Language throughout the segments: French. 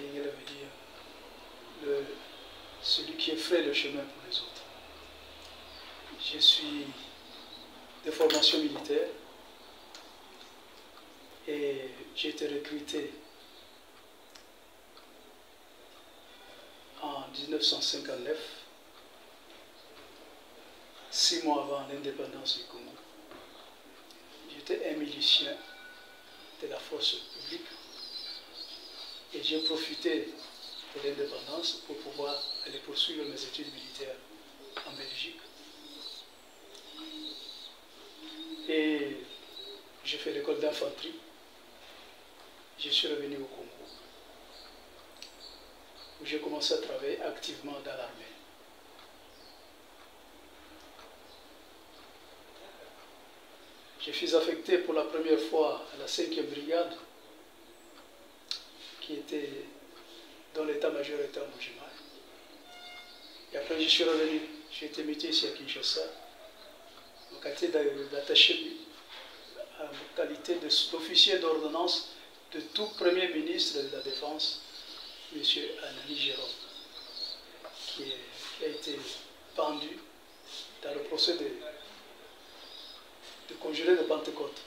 Lingala veut dire celui qui ferait le chemin pour les autres. Je suis de formation militaire et j'ai été recruté en 1959, 6 mois avant l'indépendance du Congo. J'étais un milicien de la force publique et j'ai profité de l'indépendance pour pouvoir aller poursuivre mes études militaires en Belgique. Et j'ai fait l'école d'infanterie. Je suis revenu au Congo, où j'ai commencé à travailler activement dans l'armée. Je suis affecté pour la première fois à la 5e brigade, qui était dans l'état-major était à Mojima. Et après, je suis revenu. J'ai été muté ici à Kinshasa, en qualité d'attaché, en qualité d'officier d'ordonnance de tout premier ministre de la Défense, M. Anani Jérôme, qui a été pendu dans le procès de congelé de Pentecôte.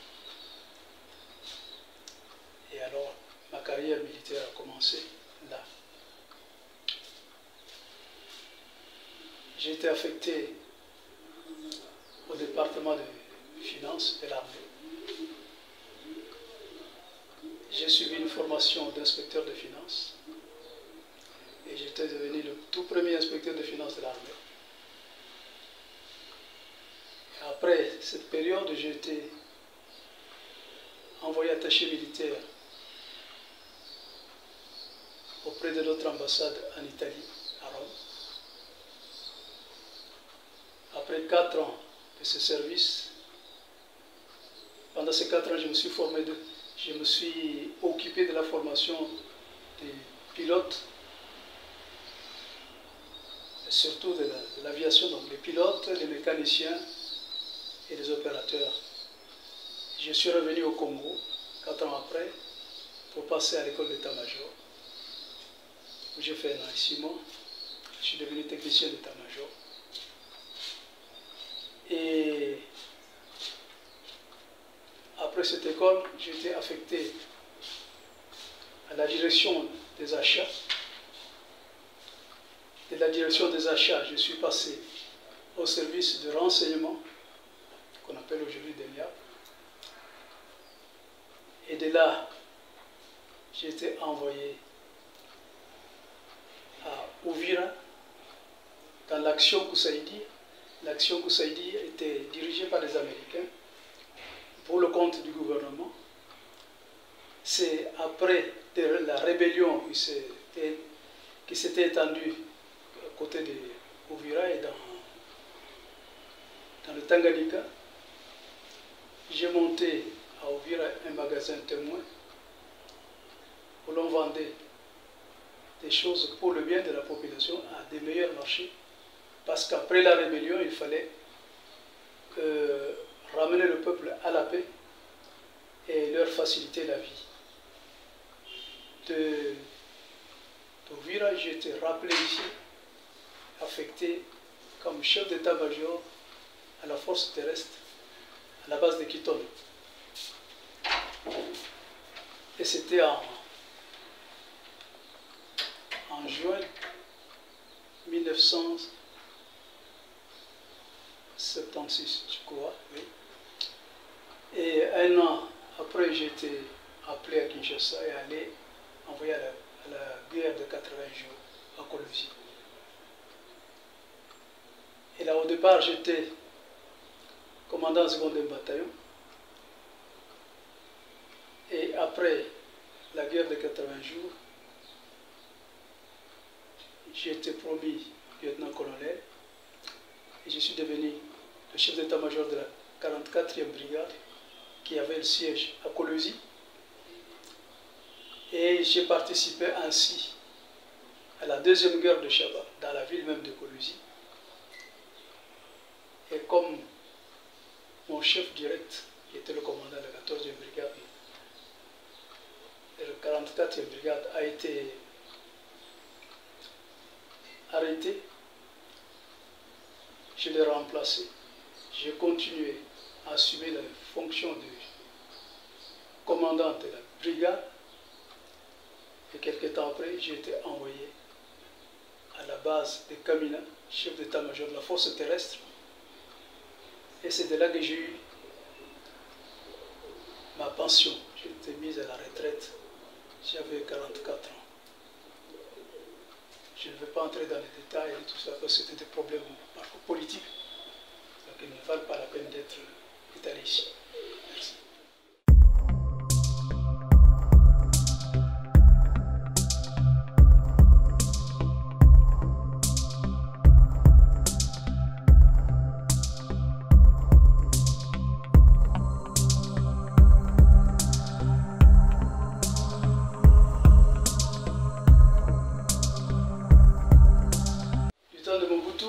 Et alors, ma carrière militaire a commencé là. J'ai été affecté au département de finances de l'armée. J'ai suivi une formation d'inspecteur de finances et j'étais devenu le tout premier inspecteur de finances de l'armée. Après cette période, j'ai été envoyé attaché militaire auprès de notre ambassade en Italie, à Rome. Après 4 ans de ce service, pendant ces 4 ans, je me suis formé, je me suis occupé de la formation des pilotes, surtout de l'aviation, donc les pilotes, les mécaniciens et les opérateurs. Je suis revenu au Congo 4 ans après pour passer à l'école d'état-major, où j'ai fait 1 an et 6 mois. Je suis devenu technicien d'état-major. Et après cette école, j'ai été affecté à la direction des achats. De la direction des achats, je suis passé au service de renseignement, qu'on appelle aujourd'hui DENIA. Et de là, j'ai été envoyé à Uvira, dans l'action Koussaïdi. L'action Koussaïdi était dirigée par les Américains pour le compte du gouvernement. C'est après la rébellion qui s'était étendue à côté de Uvira et dans le Tanganyika. J'ai monté à Uvira un magasin témoin où l'on vendait des choses pour le bien de la population à des meilleurs marchés. Parce qu'après la rébellion, il fallait ramener le peuple à la paix et leur faciliter la vie. D'Uvira, j'ai été rappelé ici, affecté comme chef d'état-major à la force terrestre, à la base de Kitone. Et c'était en juin 1976, je crois, oui. Et 1 an après, j'ai été appelé à Kinshasa et envoyé à la guerre de 80 jours à Kolwezi. Et là, au départ, j'étais commandant second d'un bataillon. Et après la guerre de 80 jours, j'ai été promu lieutenant-colonel et je suis devenu le chef d'état-major de la 44e brigade qui avait le siège à Kolwezi. Et j'ai participé ainsi à la 2e guerre de Chaba, dans la ville même de Kolwezi. Et comme mon chef direct, qui était le commandant de la 14e brigade, et la 44e brigade a été arrêté, je l'ai remplacé. J'ai continué à assumer la fonction de commandant de la brigade. Et quelques temps après, j'ai été envoyé à la base de Kamina, chef d'état-major de la force terrestre. Et c'est de là que j'ai eu ma pension. J'ai été mise à la retraite. J'avais 44 ans. Je ne vais pas entrer dans les détails et tout ça, parce que c'était des problèmes politiques. Donc il ne valent pas la peine d'être étalés ici. Merci.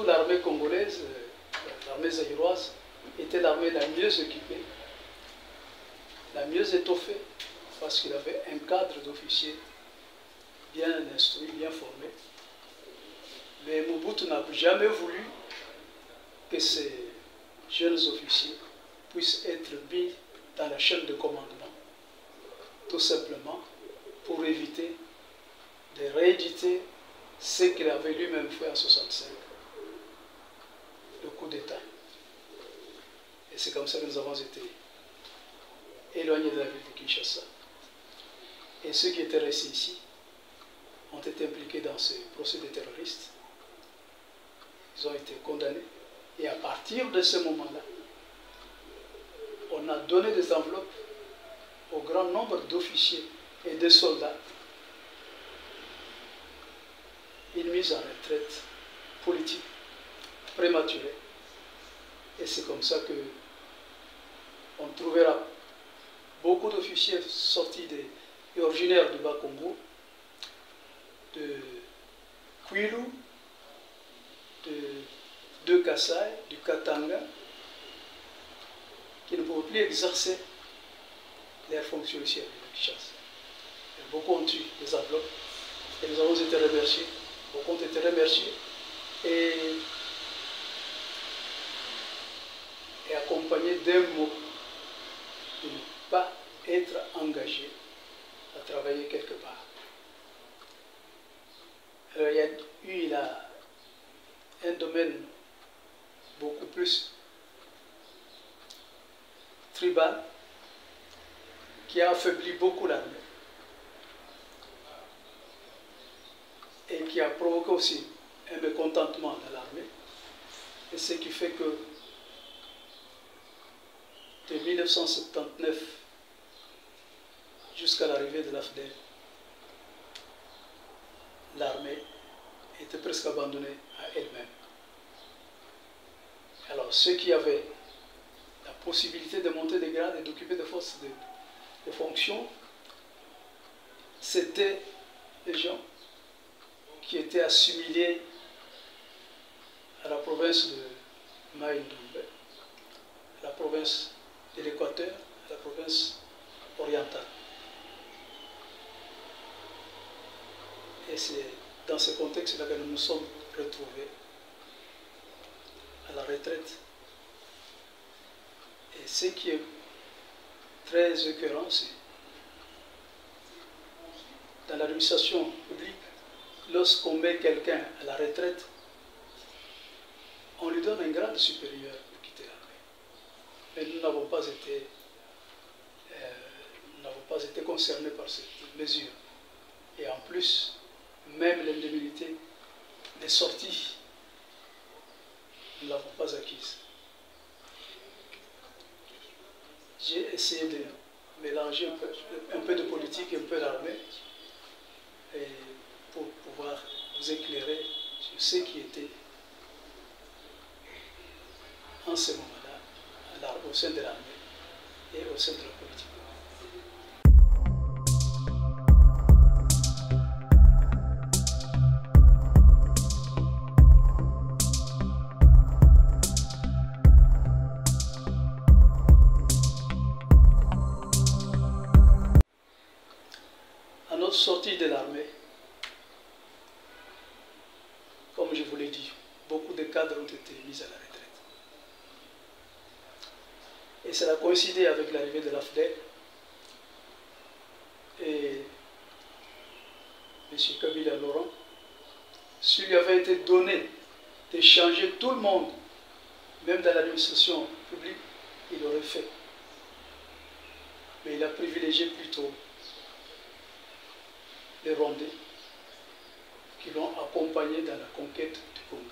L'armée congolaise, l'armée zaïroise, était l'armée la mieux équipée, la mieux étoffée, parce qu'il avait un cadre d'officiers bien instruits, bien formés. Mais Mobutu n'a jamais voulu que ces jeunes officiers puissent être mis dans la chaîne de commandement, tout simplement pour éviter de rééditer ce qu'il avait lui-même fait en 1965. Le coup d'État. Et c'est comme ça que nous avons été éloignés de la ville de Kinshasa. Et ceux qui étaient restés ici ont été impliqués dans ce procès de terroristes. Ils ont été condamnés. Et à partir de ce moment-là, on a donné des enveloppes au grand nombre d'officiers et de soldats, une mise en retraite politique prématuré. Et c'est comme ça que on trouvera beaucoup d'officiers sortis et originaires du Bas-Congo, de Kwilu, de Kassai, du Katanga, qui ne pouvaient plus exercer leurs fonctions ici à Kinshasa. Beaucoup ont eu des enveloppes et nous avons été remerciés. Beaucoup ont été remerciés et accompagné d'un mot de ne pas être engagé à travailler quelque part. Alors il y a eu là un domaine beaucoup plus tribal qui a affaibli beaucoup l'armée et qui a provoqué aussi un mécontentement dans l'armée, et ce qui fait que de 1979 jusqu'à l'arrivée de l'AFDEL, l'armée était presque abandonnée à elle-même. Alors ceux qui avaient la possibilité de monter des grades et d'occuper des postes de fonction, c'était les gens qui étaient assimilés à la province de Maï-Ndombe, à la province de l'Équateur, à la province orientale. Et c'est dans ce contexte-là que nous nous sommes retrouvés à la retraite. Et ce qui est très écœurant, c'est dans l'administration publique, lorsqu'on met quelqu'un à la retraite, on lui donne un grade supérieur pour quitter l'armée. Mais nous n'avons pas été concernés par cette mesure. Et en plus, même l'indemnité des sorties, nous ne l'avons pas acquise. J'ai essayé de mélanger un peu de politique et un peu d'armée pour pouvoir vous éclairer sur ce qui était en ce moment-là au sein de l'armée et au sein de la politique. À notre sortie de l'armée, comme je beaucoup de cadres ont été mis à la retraite. Et ça a coïncidé avec l'arrivée de l'AFDEL. Et M. Kabila Laurent, s'il lui avait été donné de changer tout le monde, même dans l'administration publique, il l'aurait fait. Mais il a privilégié plutôt les Rwandais qui l'ont accompagné dans la conquête du Congo.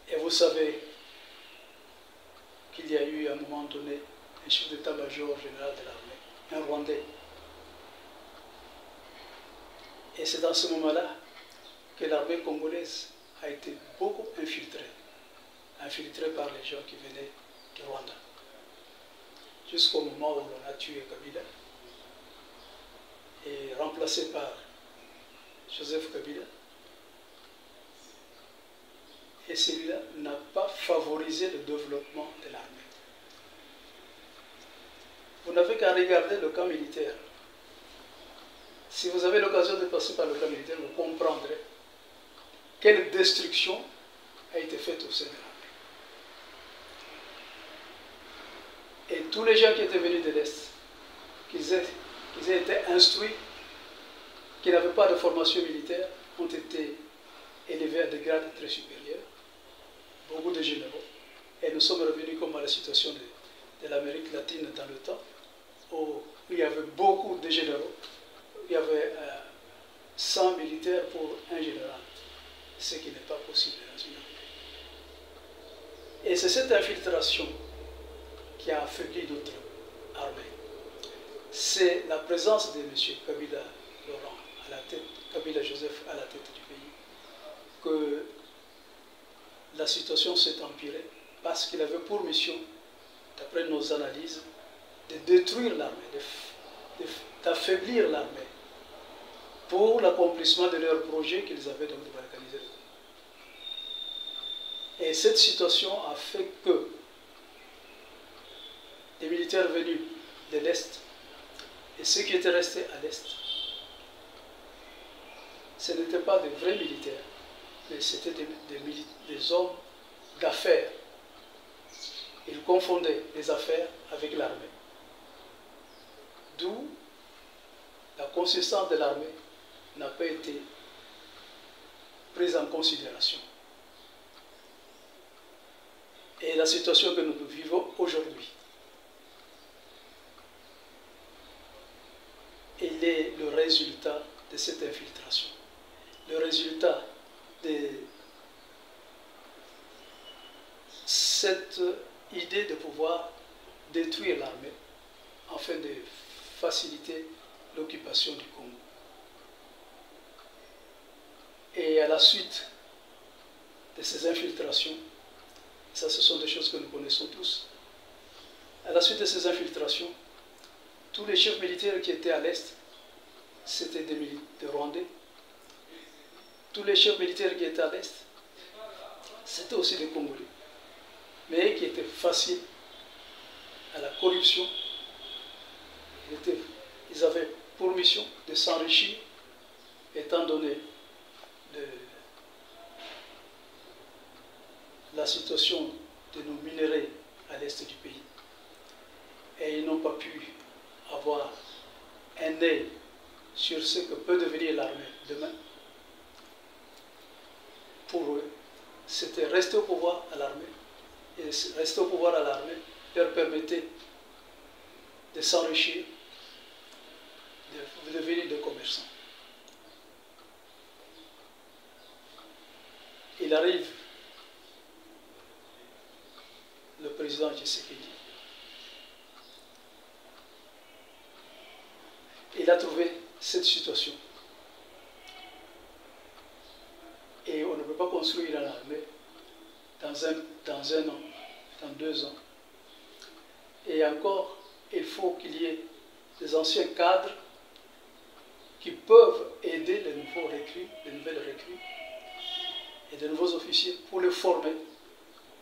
Et vous savez qu'il y a eu à un moment donné un chef d'état-major général de l'armée, un Rwandais. Et c'est dans ce moment-là que l'armée congolaise a été beaucoup infiltrée par les gens qui venaient du Rwanda. Jusqu'au moment où l'on a tué Kabila et remplacé par Joseph Kabila. Et celui-là n'a pas favorisé le développement de l'armée. Vous n'avez qu'à regarder le camp militaire. Si vous avez l'occasion de passer par le camp militaire, vous comprendrez quelle destruction a été faite au sein de l'armée. Et tous les gens qui étaient venus de l'Est, qu'ils aient été instruits, qui n'avaient pas de formation militaire, ont été élevés à des grades très supérieurs, beaucoup de généraux. Et nous sommes revenus comme à la situation de l'Amérique latine dans le temps, où il y avait beaucoup de généraux, il y avait 100 militaires pour un général, ce qui n'est pas possible dans une armée. Et c'est cette infiltration qui a affaibli notre armée. C'est la présence de M. Kabila Laurent à la tête, Kabila Joseph à la tête du pays, que la situation s'est empirée parce qu'il avait pour mission, d'après nos analyses, de détruire l'armée, d'affaiblir l'armée pour l'accomplissement de leur projet qu'ils avaient donc de balkaniser le pays. Et cette situation a fait que les militaires venus de l'Est et ceux qui étaient restés à l'Est, ce n'étaient pas des vrais militaires, mais c'était des hommes d'affaires. Ils confondaient les affaires avec l'armée. D'où la consistance de l'armée n'a pas été prise en considération. Et la situation que nous vivons aujourd'hui, elle est le résultat de cette infiltration. Le résultat de cette idée de pouvoir détruire l'armée afin de faciliter l'occupation du Congo. Et à la suite de ces infiltrations, ça ce sont des choses que nous connaissons tous, à la suite de ces infiltrations, tous les chefs militaires qui étaient à l'Est, c'était des Rwandais. Tous les chefs militaires qui étaient à l'Est, c'était aussi des Congolais, mais qui étaient faciles à la corruption. Ils avaient pour mission de s'enrichir, étant donné la situation de nos minerais à l'est du pays. Et ils n'ont pas pu avoir un œil sur ce que peut devenir l'armée demain. Pour eux, c'était rester au pouvoir à l'armée. Et rester au pouvoir à l'armée leur permettait de s'enrichir, de devenir des commerçants. Il arrive, le président Tshisekedi, il a trouvé cette situation. Et on ne peut pas construire une armée dans un an, dans 2 ans. Et encore, il faut qu'il y ait des anciens cadres qui peuvent aider les nouveaux recrues, les nouvelles recrues et de nouveaux officiers pour les former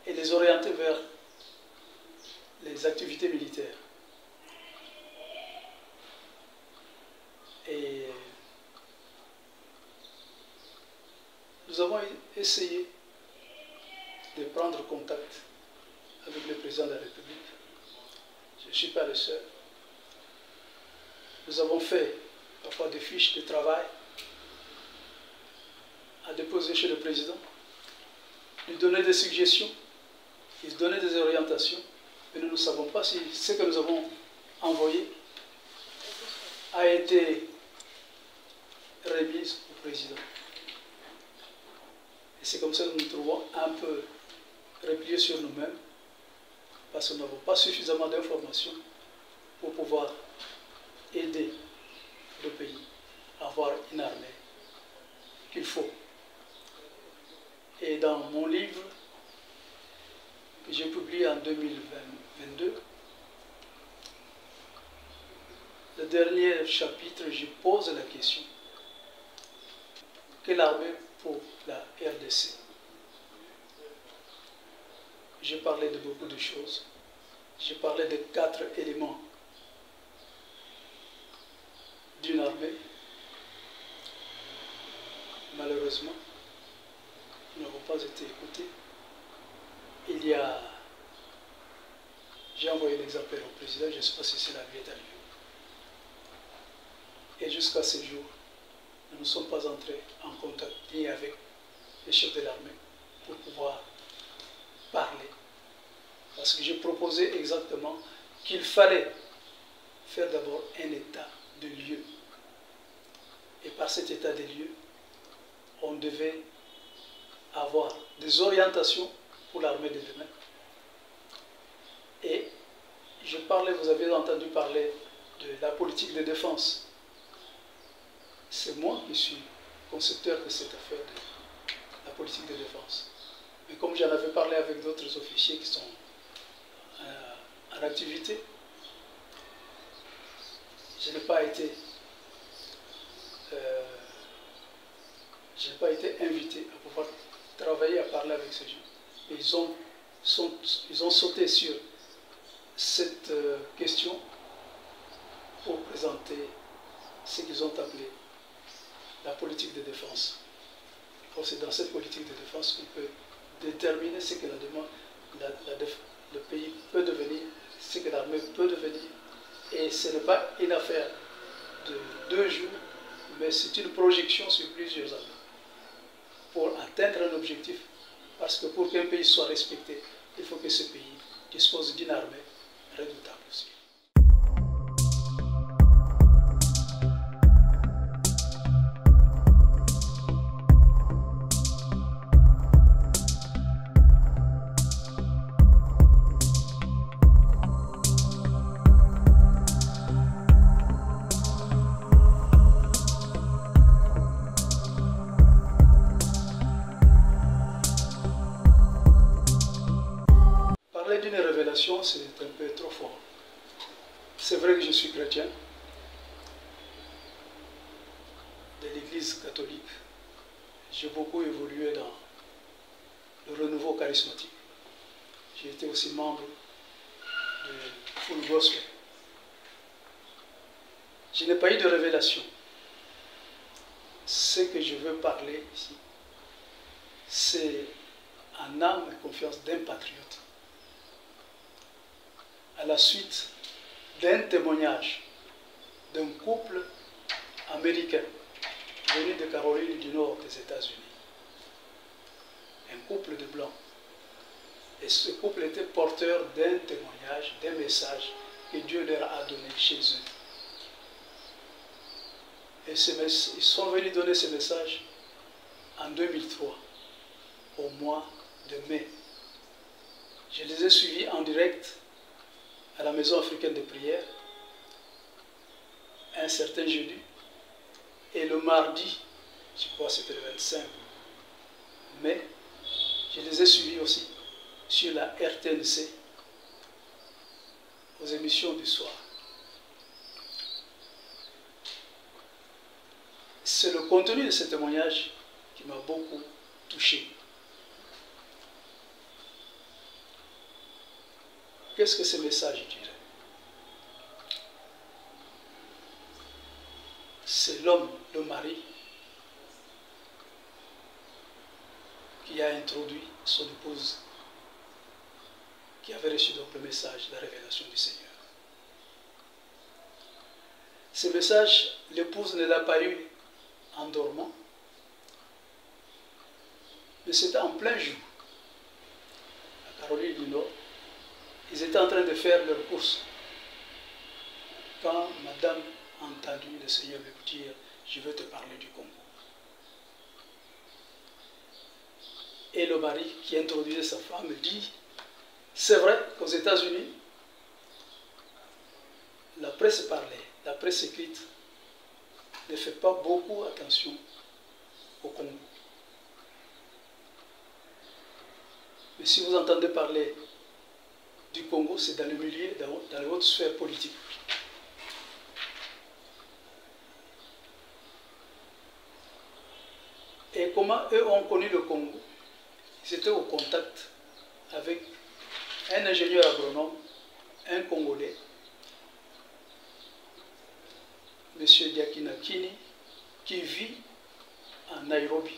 et les orienter vers les activités militaires. Et nous avons essayé de prendre contact avec le président de la République. Je ne suis pas le seul. Nous avons fait parfois des fiches de travail à déposer chez le président, lui donner des suggestions, lui donner des orientations, mais nous ne savons pas si ce que nous avons envoyé a été remis au président. Et c'est comme ça que nous nous trouvons un peu repliés sur nous-mêmes, parce que nous n'avons pas suffisamment d'informations pour pouvoir aider le pays à avoir une armée qu'il faut. Et dans mon livre que j'ai publié en 2022, le dernier chapitre, je pose la question: quelle armée pour la RDC? J'ai parlé de beaucoup de choses. J'ai parlé de 4 éléments d'une armée. Malheureusement, nous n'avons pas été écoutés. J'ai envoyé l'exemplaire au président, je ne sais pas si cela lui est arrivé. Et jusqu'à ce jour, nous ne sommes pas entrés en contact ni avec les chefs de l'armée pour pouvoir parler. Parce que j'ai proposé exactement qu'il fallait faire d'abord un état de lieux. Et par cet état des lieux, on devait avoir des orientations pour l'armée de demain. Et je parlais, vous avez entendu parler de la politique de défense. C'est moi qui suis concepteur de cette affaire de la politique de défense. Mais comme j'en avais parlé avec d'autres officiers qui sont en activité, je n'ai pas été invité à pouvoir travailler, à parler avec ces gens. Et ils ont sauté sur cette question pour présenter ce qu'ils ont appelé la politique de défense. C'est dans cette politique de défense qu'on peut déterminer ce que le pays peut devenir, ce que l'armée peut devenir. Et ce n'est pas une affaire de 2 jours, mais c'est une projection sur plusieurs années pour atteindre un objectif. Parce que pour qu'un pays soit respecté, il faut que ce pays dispose d'une armée redoutable aussi. Parler d'une révélation, c'est un peu trop fort. C'est vrai que je suis chrétien de l'Église catholique. J'ai beaucoup évolué dans le renouveau charismatique. J'ai été aussi membre de Full Gospel. Je n'ai pas eu de révélation. Ce que je veux parler ici, c'est en âme et confiance d'un patriote. À la suite d'un témoignage d'un couple américain venu de Caroline du Nord des États-Unis. Un couple de blancs. Et ce couple était porteur d'un témoignage, d'un message que Dieu leur a donné chez eux. Et ils sont venus donner ce message en 2003, au mois de mai. Je les ai suivis en direct à la Maison africaine de prière, un certain jeudi, et le mardi, je crois que c'était le 25 mai, je les ai suivis aussi sur la RTNC, aux émissions du soir. C'est le contenu de ce témoignage qui m'a beaucoup touché. Qu'est-ce que ce message dirait? C'est l'homme, le mari, qui a introduit son épouse, qui avait reçu donc le message, la révélation du Seigneur. Ce message, l'épouse ne l'a pas eu en dormant, mais c'était en plein jour. À Caroline du Nord, ils étaient en train de faire leurs courses. Quand madame a entendu le Seigneur lui dire, je veux te parler du Congo. Et le mari qui introduisait sa femme dit, c'est vrai qu'aux États-Unis, la presse parlait, la presse écrite ne fait pas beaucoup attention au Congo. Mais si vous entendez parler du Congo, c'est dans le milieu, dans les hautes sphères politiques. Et comment eux ont connu le Congo? Ils étaient au contact avec un ingénieur agronome, un Congolais, M. Diakinakini, qui vit en Nairobi.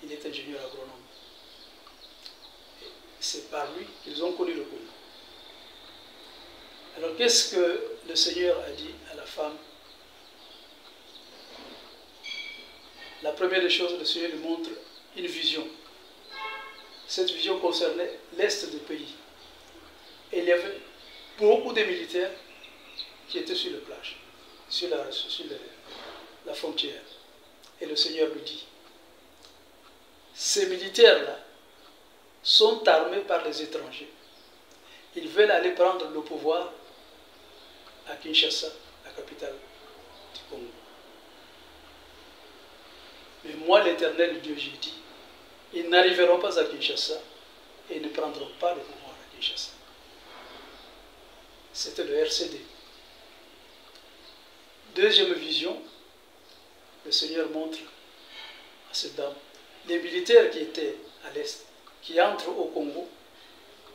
Il est ingénieur agronome. C'est par lui qu'ils ont connu le Congo. Alors qu'est-ce que le Seigneur a dit à la femme? La première des choses, le Seigneur lui montre une vision. Cette vision concernait l'est du pays. Et il y avait beaucoup de militaires qui étaient sur la plage, sur la frontière. Et le Seigneur lui dit, ces militaires-là sont armés par les étrangers. Ils veulent aller prendre le pouvoir à Kinshasa, la capitale du Congo. Mais moi, l'Éternel Dieu, j'ai dit, ils n'arriveront pas à Kinshasa et ne prendront pas le pouvoir à Kinshasa. C'était le RCD. Deuxième vision, le Seigneur montre à cette dame les militaires qui étaient à l'est, qui entrent au Congo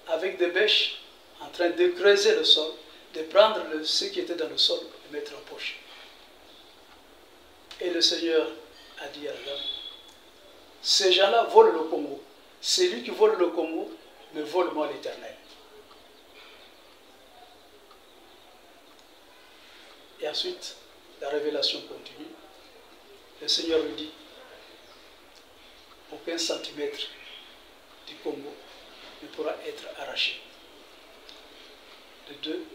avec des bêches en train de creuser le sol, de prendre ce qui était dans le sol et de mettre en poche. Et le Seigneur a dit à la dame, ces gens-là volent le Congo. Celui qui vole le Congo me vole moi l'Éternel. Et ensuite, la révélation continue. Le Seigneur lui dit, aucun centimètre du Congo ne pourra être arraché. De deux,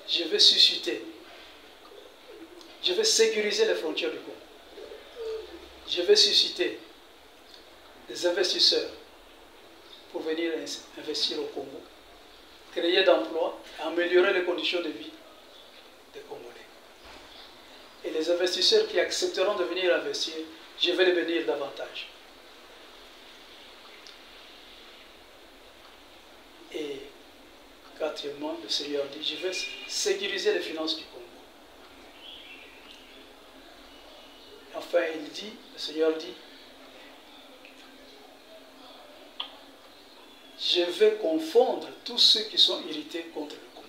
je vais susciter, je vais sécuriser les frontières du Congo. Je vais susciter des investisseurs pour venir investir au Congo, créer d'emplois, améliorer les conditions de vie des Congolais. Et les investisseurs qui accepteront de venir investir, je vais les bénir davantage. Et quatrièmement, le Seigneur dit, je vais sécuriser les finances du Congo. Enfin, il dit, le Seigneur dit, je vais confondre tous ceux qui sont irrités contre le Congo.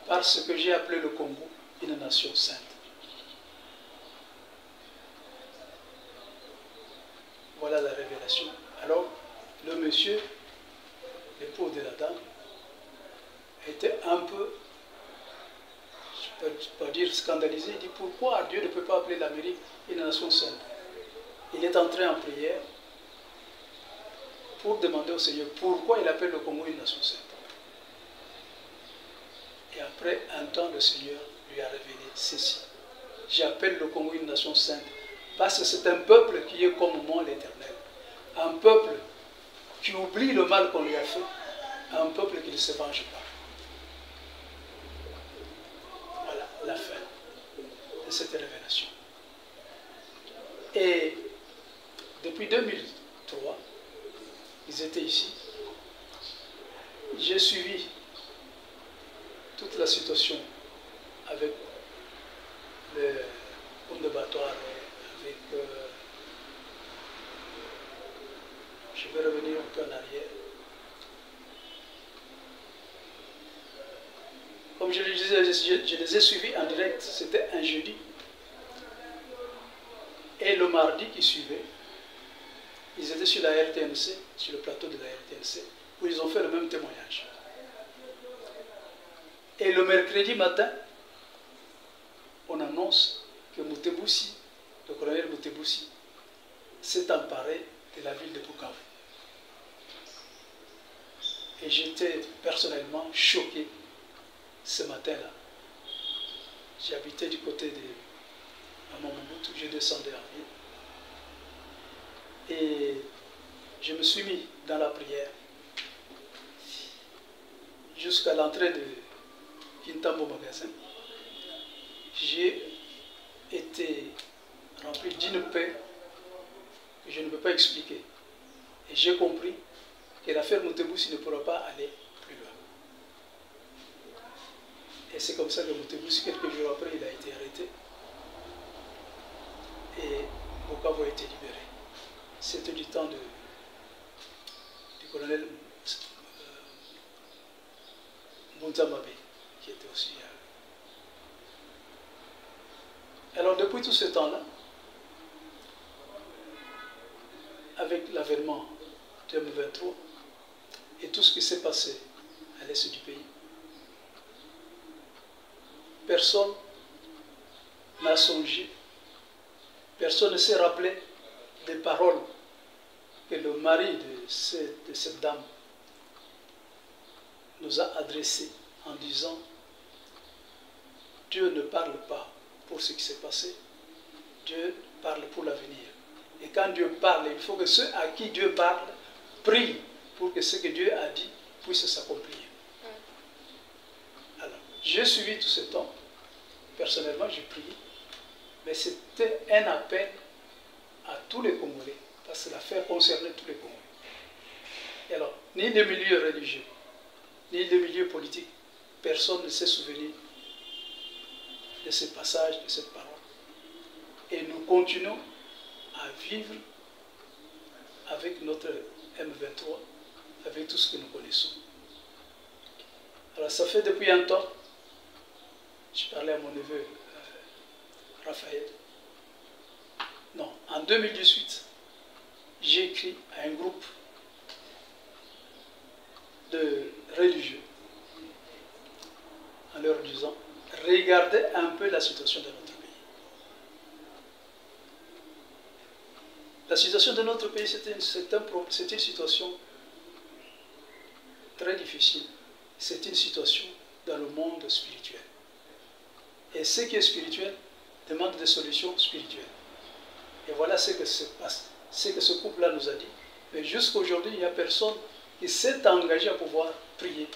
Parce que j'ai appelé le Congo une nation sainte. Voilà la révélation. Alors, le monsieur, l'époux de la dame, était un peu, je ne peux pas dire scandalisé. Il dit, pourquoi Dieu ne peut pas appeler l'Amérique une nation sainte? Il est entré en prière pour demander au Seigneur pourquoi il appelle le Congo une nation sainte. Et après un temps, le Seigneur lui a révélé ceci. J'appelle le Congo une nation sainte parce que c'est un peuple qui est comme moi l'Éternel. Un peuple qui oublie le mal qu'on lui a fait. Un peuple qui ne se venge pas. Voilà la fin de cette révélation. Et depuis 2003, ils étaient ici. J'ai suivi toute la situation avec le homme de battoir, avec... je vais revenir un peu en arrière. Comme je le disais, je les ai suivis en direct, c'était un jeudi. Et le mardi qui suivait, Ils étaient sur la RTNC, sur le plateau de la RTNC, où ils ont fait le même témoignage. Et le mercredi matin, on annonce que Mutebussi, le colonel Mutebussi, s'est emparé de la ville de Bukavu. Et j'étais personnellement choqué ce matin-là. J'habitais du côté de Mobutu, je descendais en ville. Et je me suis mis dans la prière jusqu'à l'entrée de Kintambo magasin. J'ai été rempli d'une paix que je ne peux pas expliquer. Et j'ai compris que l'affaire Mutebussi ne pourra pas aller plus loin. Et c'est comme ça que Mutebussi, quelques jours après, il a été arrêté. Et Bukavu a été libéré. C'était du temps du colonel Mbunzamabe, qui était aussi... Alors depuis tout ce temps-là, avec l'avènement de M23 et tout ce qui s'est passé à l'est du pays, personne n'a songé, personne ne s'est rappelé des paroles que le mari de cette dame nous a adressées en disant « Dieu ne parle pas pour ce qui s'est passé, Dieu parle pour l'avenir. Et quand Dieu parle, il faut que ceux à qui Dieu parle prient pour que ce que Dieu a dit puisse s'accomplir. » Alors, j'ai suivi tout ce temps. Personnellement, j'ai prié. Mais c'était un appel à tous les Congolais, parce que l'affaire concernait tous les Congolais. Et alors, ni les milieux religieux, ni les milieux politiques, personne ne s'est souvenu de ce passage, de cette parole. Et nous continuons à vivre avec notre M23, avec tout ce que nous connaissons. Alors ça fait depuis un temps, je parlais à mon neveu Raphaël. Non, en 2018, j'ai écrit à un groupe de religieux en leur disant « Regardez un peu la situation de notre pays. » La situation de notre pays, c'est une situation très difficile. C'est une situation dans le monde spirituel. Et ce qui est spirituel demande des solutions spirituelles. Et voilà ce que se passe, ce que ce couple-là nous a dit. Mais jusqu'à aujourd'hui, il n'y a personne qui s'est engagé à pouvoir prier,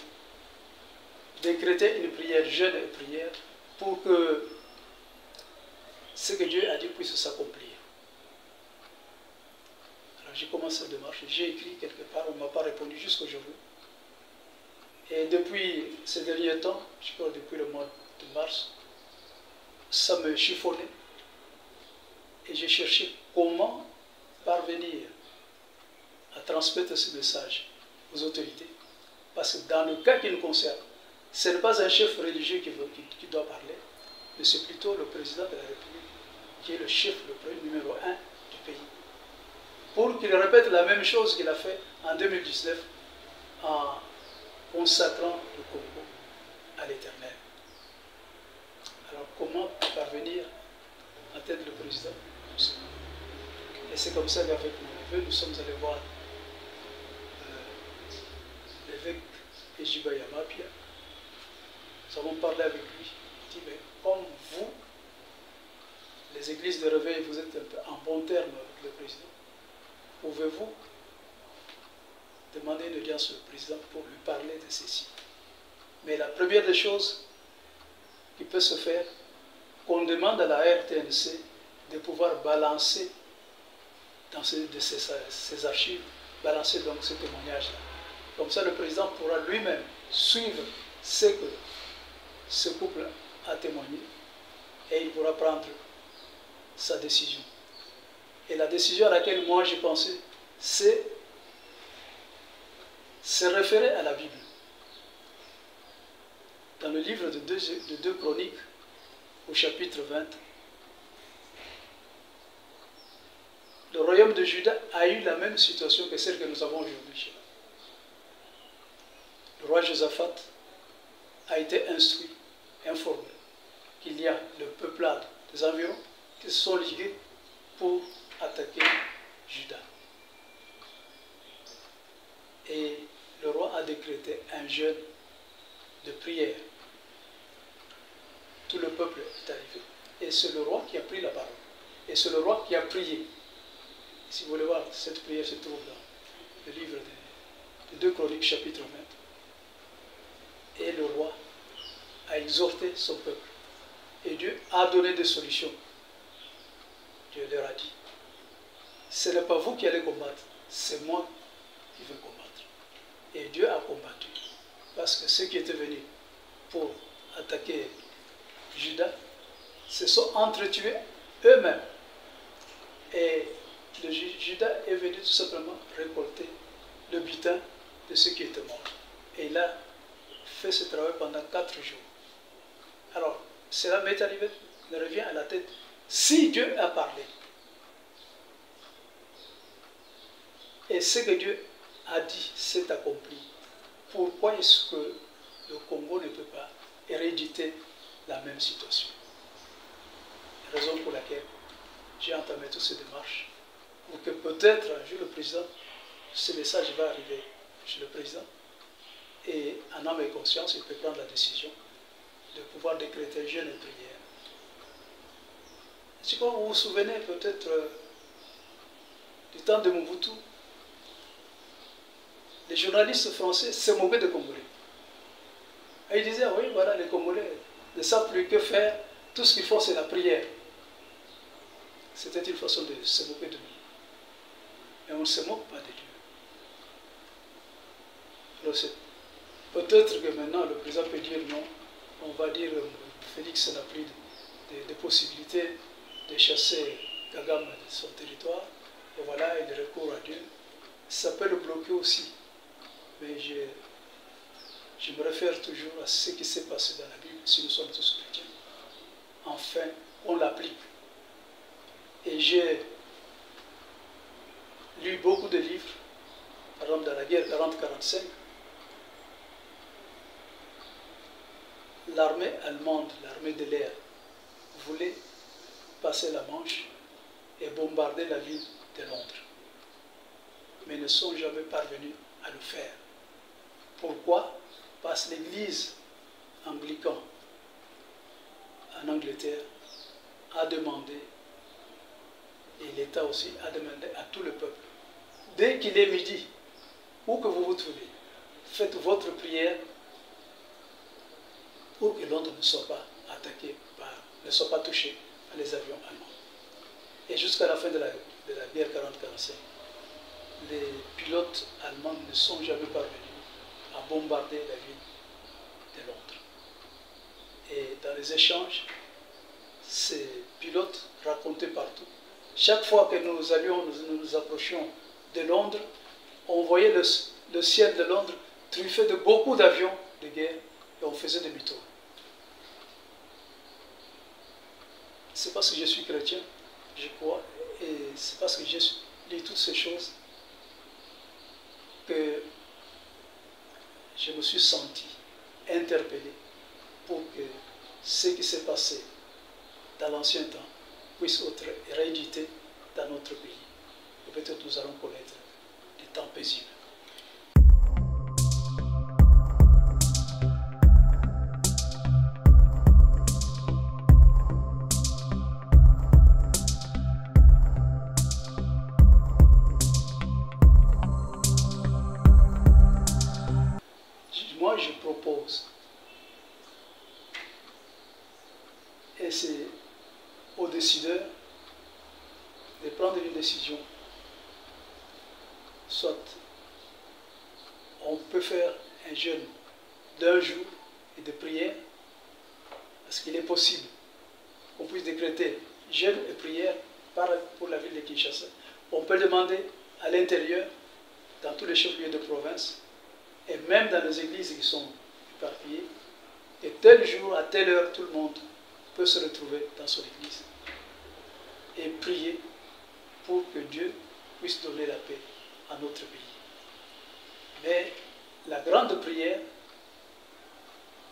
décréter une prière, jeûne et prière, pour que ce que Dieu a dit puisse s'accomplir. Alors j'ai commencé cette démarche, j'ai écrit quelque part, on ne m'a pas répondu jusqu'à aujourd'hui. Et depuis ces derniers temps, je crois depuis le mois de mars, ça me chiffonnait. Et j'ai cherché comment parvenir à transmettre ce message aux autorités. Parce que dans le cas qui nous concerne, ce n'est pas un chef religieux qui doit parler, mais c'est plutôt le président de la République, qui est le chef, le numéro 1 du pays. Pour qu'il répète la même chose qu'il a fait en 2019 en consacrant le Congo à l'Éternel. Alors comment parvenir à atteindre le président? Et c'est comme ça qu'avec mon neveu, nous sommes allés voir l'évêque Ejiba Yamapia. Nous avons parlé avec lui. Il dit, mais comme vous, les églises de réveil, vous êtes un peu en bon terme avec le président, pouvez-vous demander une audience au président pour lui parler de ceci? Mais la première des choses qui peut se faire, qu'on demande à la RTNC de pouvoir balancer dans ces archives, balancer donc ce témoignage-là. Comme ça, le président pourra lui-même suivre ce que ce couple a témoigné et il pourra prendre sa décision. Et la décision à laquelle moi j'ai pensé, c'est se référer à la Bible. Dans le livre de 2 Chroniques, au chapitre 20, le royaume de Juda a eu la même situation que celle que nous avons aujourd'hui. Le roi Josaphat a été instruit, informé qu'il y a le peuplade des environs qui se sont ligués pour attaquer Juda. Et le roi a décrété un jeûne de prière. Tout le peuple est arrivé. Et c'est le roi qui a pris la parole. Et c'est le roi qui a prié. Si vous voulez voir, cette prière se trouve dans le livre de 2 Chroniques, chapitre 20. Et le roi a exhorté son peuple. Et Dieu a donné des solutions. Dieu leur a dit, ce n'est pas vous qui allez combattre, c'est moi qui vais combattre. Et Dieu a combattu. Parce que ceux qui étaient venus pour attaquer Juda se sont entretués eux-mêmes. Et le Juda est venu tout simplement récolter le butin de ceux qui étaient morts. Et il a fait ce travail pendant 4 jours. Alors, cela m'est arrivé, me revient à la tête. Si Dieu a parlé, et ce que Dieu a dit s'est accompli, pourquoi est-ce que le Congo ne peut pas héréditer la même situation? Raison pour laquelle j'ai entamé toutes ces démarches, pour que peut-être un jour le président, ce message va arriver chez le président, et en âme et conscience, il peut prendre la décision de pouvoir décréter jeûne et prière. Je crois que vous vous souvenez peut-être du temps de Mobutu. Les journalistes français se moquaient des Congolais. Et ils disaient, oui, voilà, les Congolais ne savent plus que faire, tout ce qu'ils font, c'est la prière. C'était une façon de se moquer de nous. Mais on ne se moque pas de Dieu. Alors peut-être que maintenant, le président peut dire non. On va dire, Félix n'a plus de possibilités de chasser Kagame de son territoire. Et voilà, il recourt à Dieu. Ça peut le bloquer aussi. Mais je me réfère toujours à ce qui s'est passé dans la Bible, si nous sommes tous chrétiens. Enfin, on l'applique. Et j'ai lu beaucoup de livres, par exemple dans la guerre 40-45, l'armée allemande, l'armée de l'air, voulait passer la Manche et bombarder la ville de Londres. Mais ne sont jamais parvenus à le faire. Pourquoi? Parce que l'Église anglicane en Angleterre a demandé, et l'État aussi a demandé à tout le peuple, dès qu'il est midi, où que vous vous trouvez, faites votre prière pour que Londres ne soit pas attaqué, ne soit pas touché par les avions allemands. Et jusqu'à la fin de la guerre 40-45, les pilotes allemands ne sont jamais parvenus à bombarder la ville de Londres. Et dans les échanges, ces pilotes racontaient partout. Chaque fois que nous approchions de Londres, on voyait le ciel de Londres truffé de beaucoup d'avions de guerre et on faisait demi-tour. C'est parce que je suis chrétien, je crois, et c'est parce que j'ai lu toutes ces choses que je me suis senti interpellé pour que ce qui s'est passé dans l'ancien temps puisse être réédité dans notre pays. Et peut-être nous allons connaître des temps paisibles. Moi, je propose, et c'est aux décideurs de prendre une décision. Soit on peut faire un jeûne d'1 jour et de prière, parce qu'il est possible qu'on puisse décréter jeûne et prière pour la ville de Kinshasa. On peut demander à l'intérieur, dans tous les chefs-lieux de province, et même dans les églises qui sont éparpillées, et tel jour, à telle heure, tout le monde peut se retrouver dans son église et prier pour que Dieu puisse donner la paix à notre pays. Mais la grande prière,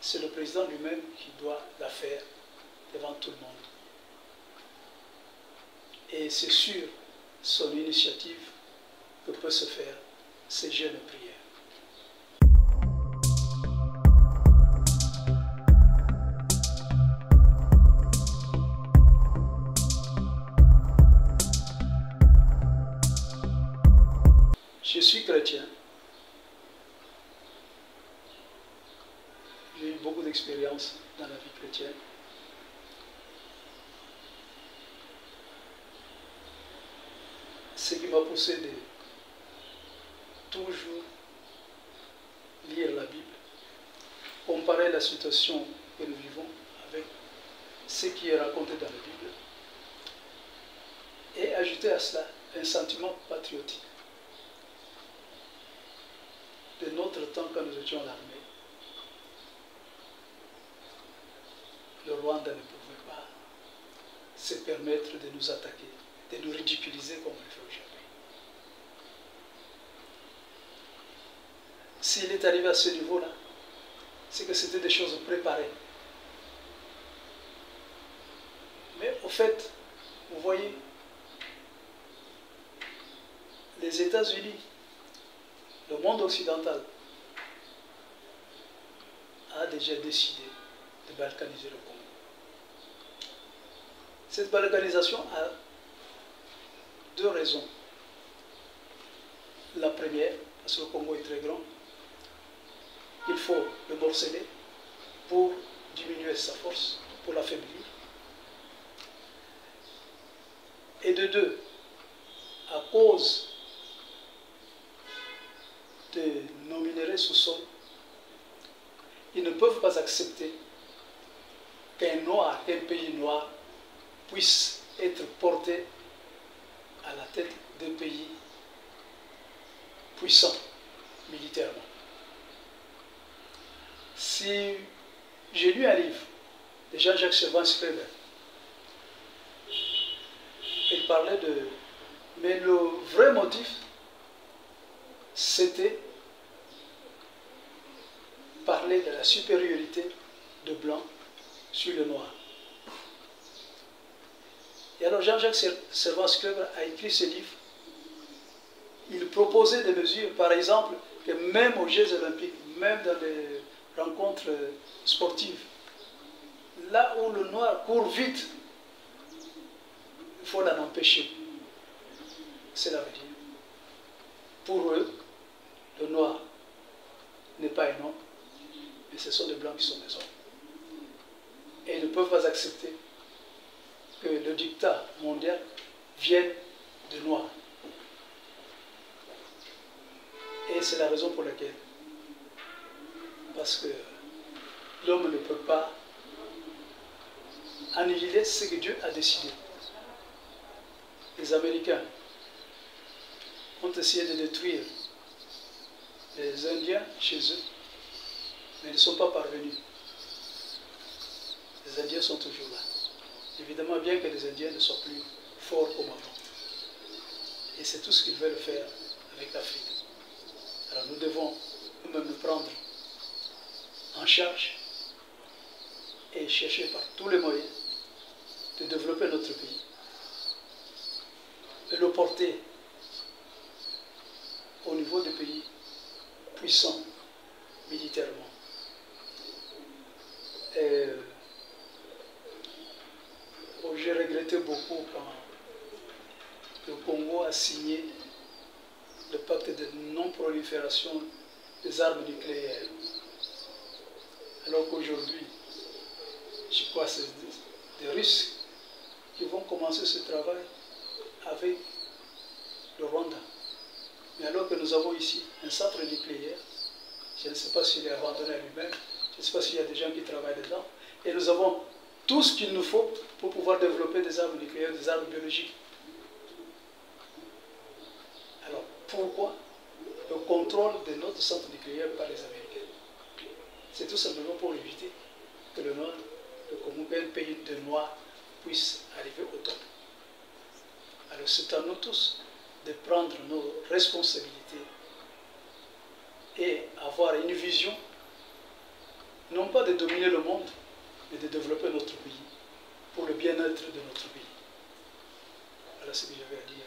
c'est le président lui-même qui doit la faire devant tout le monde. Et c'est sur son initiative que peut se faire ces jeûnes de prière. Je suis chrétien. J'ai eu beaucoup d'expérience dans la vie chrétienne. Ce qui m'a poussé de toujours lire la Bible, comparer la situation que nous vivons avec ce qui est raconté dans la Bible et ajouter à cela un sentiment patriotique. De notre temps, quand nous étions à l'armée, le Rwanda ne pouvait pas se permettre de nous attaquer, de nous ridiculiser comme on le fait aujourd'hui. S'il est arrivé à ce niveau-là, c'est que c'était des choses préparées. Mais au fait, vous voyez, les États-Unis, le monde occidental a déjà décidé de balkaniser le Congo. Cette balkanisation a deux raisons. La première, parce que le Congo est très grand, il faut le morceler pour diminuer sa force, pour l'affaiblir. Et de deux, à cause de nos minéraux sous-sol, ils ne peuvent pas accepter qu'un noir, qu'un pays noir puisse être porté à la tête d'un pays puissant militairement. Si j'ai lu un livre de Jean-Jacques Servan-Schreiber, il parlait de... Mais le vrai motif, c'était parler de la supériorité de blanc sur le noir. Et alors Jean-Jacques Servan-Schreiber a écrit ce livre. Il proposait des mesures, par exemple, que même aux Jeux olympiques, même dans les rencontres sportives, là où le noir court vite, il faut l'en empêcher. Cela veut dire, pour eux, le noir n'est pas un homme, mais ce sont les blancs qui sont des hommes. Et ils ne peuvent pas accepter que le dictat mondial vienne de noirs. Et c'est la raison pour laquelle, parce que l'homme ne peut pas annihiler ce que Dieu a décidé. Les Américains ont essayé de détruire les Indiens chez eux, mais ils ne sont pas parvenus. Les Indiens sont toujours là. Évidemment, bien que les Indiens ne soient plus forts comme avant. Et c'est tout ce qu'ils veulent faire avec l'Afrique. Alors nous devons nous-mêmes nous prendre en charge et chercher par tous les moyens de développer notre pays et le porter au niveau des pays puissants militairement. J'ai regretté beaucoup quand le Congo a signé le pacte de non-prolifération des armes nucléaires. Alors qu'aujourd'hui, je crois que c'est des Russes qui vont commencer ce travail avec le Rwanda. Mais alors que nous avons ici un centre nucléaire, je ne sais pas s'il est abandonné à lui-même, je ne sais pas s'il y a des gens qui travaillent dedans, et nous avons tout ce qu'il nous faut pour pouvoir développer des armes nucléaires, des armes biologiques. Alors pourquoi le contrôle de notre centre nucléaire par les Américains? C'est tout simplement pour éviter que le Nord, le Congo, un pays de Noirs, puisse arriver au top. Alors c'est à nous tous de prendre nos responsabilités et avoir une vision, non pas de dominer le monde, mais de développer notre pays pour le bien-être de notre pays. Voilà ce que j'avais à dire.